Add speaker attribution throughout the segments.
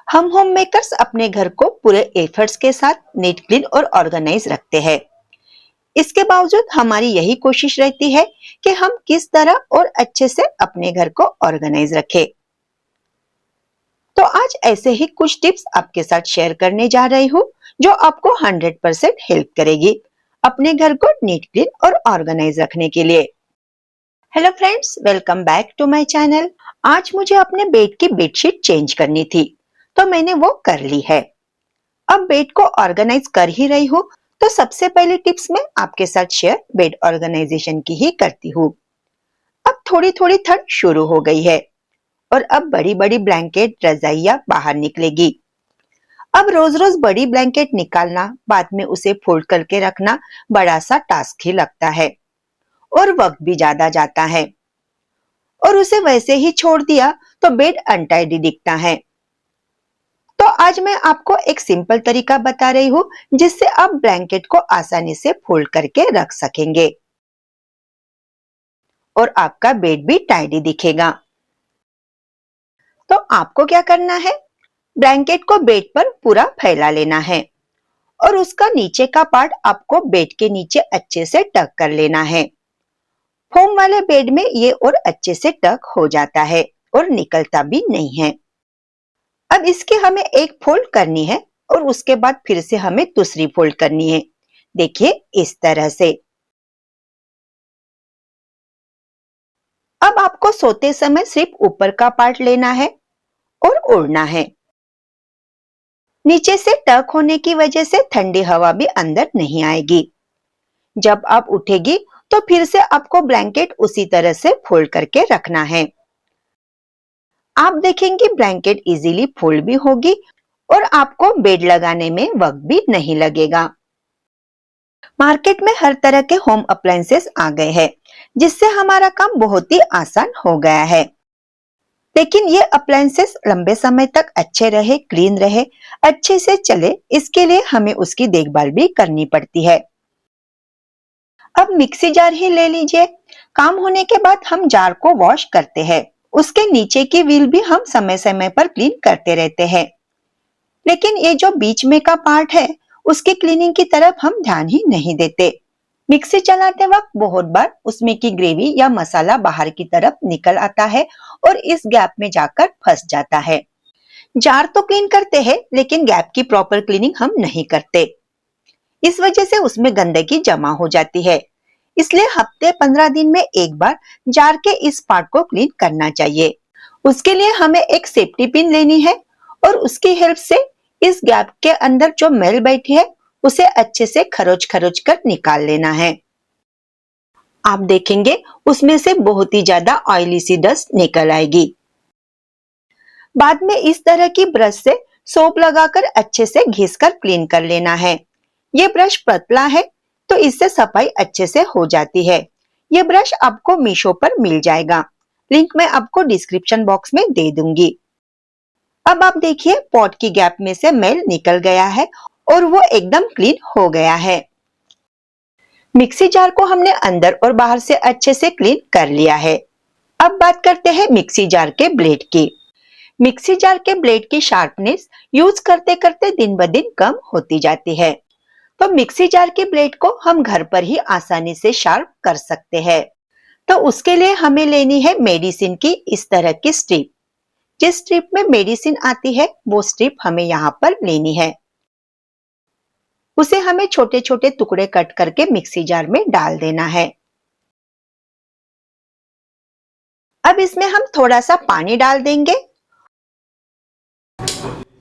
Speaker 1: हम home makers अपने घर को पूरे एफर्ट्स के साथ नीट क्लीन और ऑर्गेनाइज रखते हैं। इसके बावजूद हमारी यही कोशिश रहती है कि हम किस तरह और अच्छे से अपने घर को ऑर्गेनाइज रखें। तो आज ऐसे ही कुछ टिप्स आपके साथ शेयर करने जा रही हूँ जो आपको 100% हेल्प करेगी अपने घर को नीट क्लीन और ऑर्गेनाइज रखने के लिए। Hello friends, welcome back to my channel. आज मुझे अपने बेड की बेडशीट चेंज करनी थी, तो मैंने वो कर ली है। अब बेड को ऑर्गेनाइज कर ही रही हूँ, तो सबसे पहली टिप्स मैं आपके साथ शेयर बेड ऑर्गेनाइजेशन की ही करती हूँ। अब थोड़ी थोड़ी ठंड शुरू हो गई है और अब बड़ी बड़ी ब्लैंकेट रजाइयां बाहर निकलेगी। अब रोज रोज बड़ी ब्लैंकेट निकालना, बाद में उसे फोल्ड करके रखना बड़ा सा टास्क ही लगता है और वक्त भी ज्यादा जाता है, और उसे वैसे ही छोड़ दिया तो बेड अनटाइडी दिखता है। तो आज मैं आपको एक सिंपल तरीका बता रही हूँ जिससे आप ब्लैंकेट को आसानी से फोल्ड करके रख सकेंगे और आपका बेड भी टाइडी दिखेगा। तो आपको क्या करना है, ब्लैंकेट को बेड पर पूरा फैला लेना है और उसका नीचे का पार्ट आपको बेड के नीचे अच्छे से टक कर लेना है। फोम वाले बेड में ये और अच्छे से टक हो जाता है और निकलता भी नहीं है। अब इसकी हमें एक फोल्ड करनी है और उसके बाद फिर से हमें दूसरी फोल्ड करनी है। देखिए इस तरह से। अब आपको सोते समय सिर्फ ऊपर का पार्ट लेना है और ओढ़ना है। नीचे से टक होने की वजह से ठंडी हवा भी अंदर नहीं आएगी। जब आप उठेगी तो फिर से आपको ब्लैंकेट उसी तरह से फोल्ड करके रखना है। आप देखेंगे ब्लैंकेट इजीली फोल्ड भी होगी और आपको बेड लगाने में वक्त भी नहीं लगेगा। मार्केट में हर तरह के होम अप्लायंसेस आ गए हैं, जिससे हमारा काम बहुत ही आसान हो गया है। लेकिन ये अप्लायंसेस लंबे समय तक अच्छे रहे, क्लीन रहे, अच्छे से चले, इसके लिए हमें उसकी देखभाल भी करनी पड़ती है। अब मिक्सी जार ही ले लीजिए। काम होने के बाद हम जार को वॉश करते हैं। उसके नीचे की व्हील भी हम समय समय पर क्लीन करते रहते हैं। लेकिन ये जो बीच में का पार्ट है, उसकी क्लीनिंग की तरफ हम ध्यान ही नहीं देते। मिक्सी चलाते वक्त बहुत बार उसमें की ग्रेवी या मसाला बाहर की तरफ निकल आता है और इस गैप में जाकर फंस जाता है। जार तो क्लीन करते हैं, लेकिन गैप की प्रॉपर क्लीनिंग हम नहीं करते। इस वजह से उसमें गंदगी जमा हो जाती है। इसलिए हफ्ते 15 दिन में एक बार जार के इस पार्ट को क्लीन करना चाहिए। उसके लिए हमें एक सेफ्टी पिन लेनी है और उसकी हेल्प से इस गैप के अंदर जो मैल बैठी है उसे अच्छे से खरोच खरोच कर निकाल लेना है। आप देखेंगे उसमें से बहुत ही ज्यादा ऑयली सी डस्ट निकल आएगी। बाद में इस तरह की ब्रश से सोप लगाकर अच्छे से घिसकर क्लीन कर लेना है। ये ब्रश पतला है तो इससे सफाई अच्छे से हो जाती है। ये ब्रश आपको मीशो पर मिल जाएगा, लिंक मैं आपको डिस्क्रिप्शन बॉक्स में दे दूंगी। अब आप देखिए पॉट की गैप में से मैल निकल गया है और वो एकदम क्लीन हो गया है। मिक्सी जार को हमने अंदर और बाहर से अच्छे से क्लीन कर लिया है। अब बात करते हैं मिक्सी जार के ब्लेड की। मिक्सी जार के ब्लेड की शार्पनेस यूज करते करते दिन ब दिन कम होती जाती है, तो मिक्सी जार के ब्लेड को हम घर पर ही आसानी से शार्प कर सकते हैं। तो उसके लिए हमें लेनी है मेडिसिन की इस तरह की स्ट्रिप। जिस स्ट्रिप में मेडिसिन आती है वो स्ट्रिप हमें यहाँ पर लेनी है। उसे हमें छोटे छोटे टुकड़े कट करके मिक्सी जार में डाल देना है। अब इसमें हम थोड़ा सा पानी डाल देंगे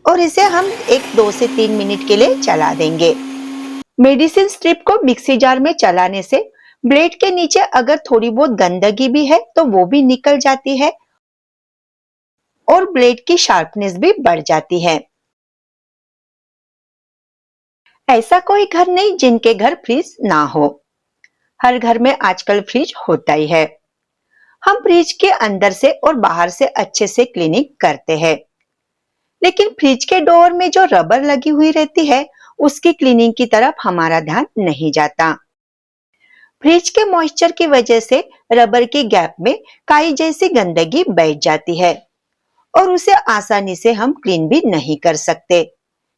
Speaker 1: और इसे हम 2 से 3 मिनट के लिए चला देंगे। मेडिसिन स्ट्रिप को मिक्सी जार में चलाने से ब्लेड के नीचे अगर थोड़ी बहुत गंदगी भी है तो वो भी निकल जाती है और ब्लेड की शार्पनेस भी बढ़ जाती है। ऐसा कोई घर नहीं जिनके घर फ्रिज ना हो। हर घर में आजकल फ्रिज होता ही है। हम फ्रिज के अंदर से और बाहर से अच्छे से क्लीनिंग करते हैं, लेकिन फ्रिज के डोर में जो रबर लगी हुई रहती है उसकी क्लीनिंग की तरफ हमारा ध्यान नहीं जाता। फ्रिज के मॉइस्चर की वजह से रबर के गैप में काई जैसी गंदगी बैठ जाती है और उसे आसानी से हम क्लीन भी नहीं कर सकते,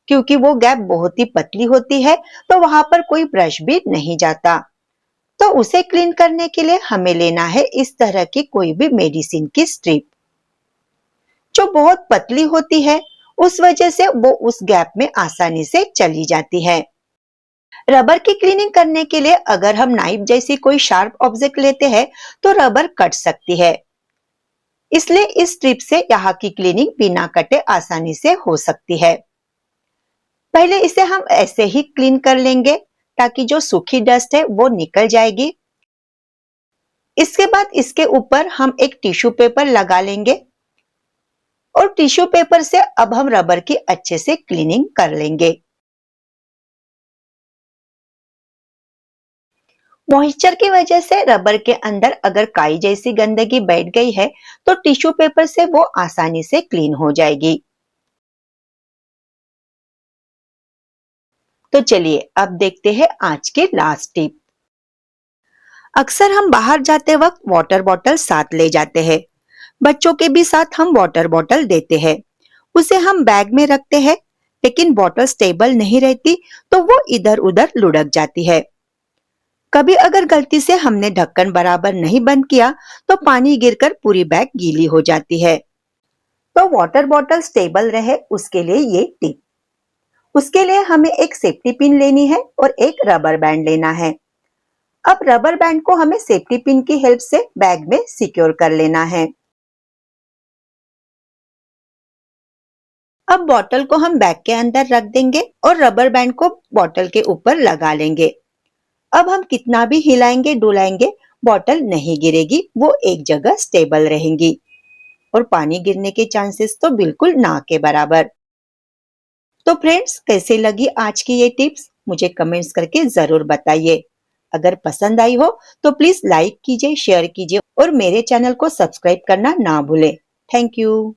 Speaker 1: क्योंकि वो गैप बहुत ही पतली होती है, तो वहां पर कोई ब्रश भी नहीं जाता। तो उसे क्लीन करने के लिए हमें लेना है इस तरह की कोई भी मेडिसिन की स्ट्रिप, जो बहुत पतली होती है, उस वजह से वो उस गैप में आसानी से चली जाती है। रबर की क्लीनिंग करने के लिए अगर हम नाइफ जैसी कोई शार्प ऑब्जेक्ट लेते हैं, तो रबर कट सकती है। इसलिए इस स्ट्रिप से यहाँ की क्लीनिंग बिना कटे आसानी से हो सकती है। पहले इसे हम ऐसे ही क्लीन कर लेंगे, ताकि जो सूखी डस्ट है वो निकल जाएगी। इसके बाद इसके ऊपर हम एक टिश्यू पेपर लगा लेंगे और टिश्यू पेपर से अब हम रबर की अच्छे से क्लीनिंग कर लेंगे। मॉइस्चर की वजह से रबर के अंदर अगर काई जैसी गंदगी बैठ गई है, तो टिश्यू पेपर से वो आसानी से क्लीन हो जाएगी। तो चलिए अब देखते हैं आज की लास्ट टिप। अक्सर हम बाहर जाते वक्त वाटर बॉटल साथ ले जाते हैं। बच्चों के भी साथ हम वाटर बॉटल देते हैं। उसे हम बैग में रखते हैं, लेकिन बॉटल स्टेबल नहीं रहती, तो वो इधर उधर लुढ़क जाती है। कभी अगर गलती से हमने ढक्कन बराबर नहीं बंद किया, तो पानी गिरकर पूरी बैग गीली हो जाती है। तो वाटर बॉटल स्टेबल रहे, उसके लिए ये टिप। उसके लिए हमें एक सेफ्टी पिन लेनी है और एक रबर बैंड लेना है। अब रबर बैंड को हमें सेफ्टी पिन की हेल्प से बैग में सिक्योर कर लेना है। अब बॉटल को हम बैग के अंदर रख देंगे और रबर बैंड को बॉटल के ऊपर लगा लेंगे। अब हम कितना भी हिलाएंगे डुलाएंगे, बॉटल नहीं गिरेगी, वो एक जगह स्टेबल रहेंगी और पानी गिरने के चांसेस तो बिल्कुल ना के बराबर। तो फ्रेंड्स, कैसे लगी आज की ये टिप्स, मुझे कमेंट्स करके जरूर बताइए। अगर पसंद आई हो तो प्लीज लाइक कीजिए, शेयर कीजिए और मेरे चैनल को सब्सक्राइब करना ना भूलें। Thank you.